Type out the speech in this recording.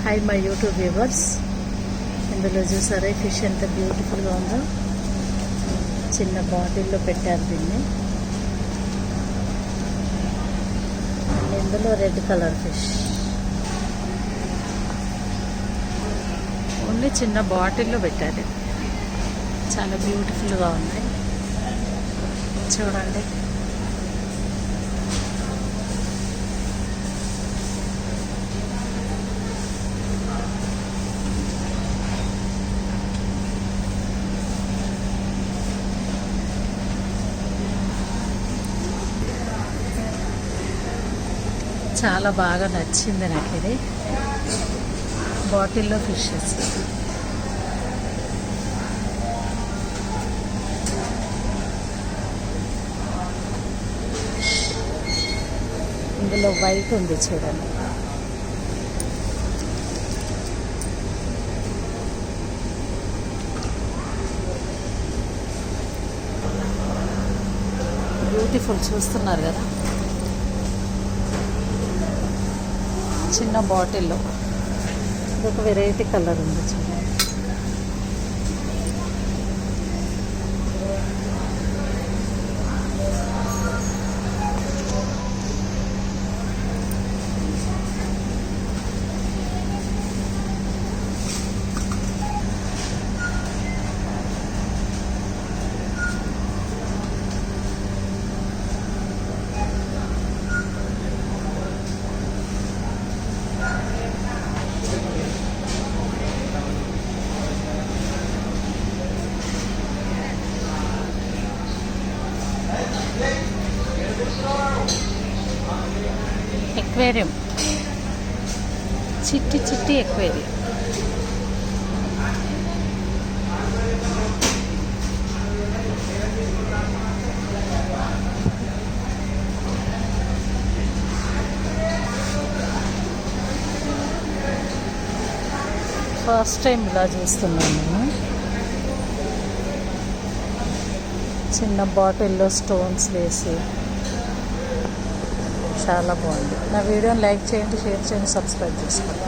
Hi my YouTube viewers. ఇందులో చూసారా fish ఎంత బ్యూటిఫుల్గా ఉందో. చిన్న బాటిల్లో పెట్టారు దీన్ని. ఇందులో రెడ్ కలర్ ఫిష్ ఓన్లీ చిన్న బాటిల్లో పెట్టారు. చాలా బ్యూటిఫుల్గా ఉన్నాయి చూడండి. చాలా బాగా నచ్చింది నాకు ఇది. బాటిల్లో ఫిషెస్ ఇందులో వైట్ ఉంది చూడండి. బ్యూటిఫుల్ చూస్తున్నారు కదా. చిన్న బాటిల్లో ఇదొక వెరైటీ కలర్ ఉంది చూడండి. ఎక్వేరియం, చిట్టి చిట్టి ఎక్వేరియం. ఫస్ట్ టైం ఇలా చూస్తున్నాను నేను. చిన్న బాటిల్లో స్టోన్స్ వేసి చాలా బాగుంది. నా వీడియోని లైక్ చేయండి, షేర్ చేయండి, సబ్స్క్రైబ్ చేసుకోండి.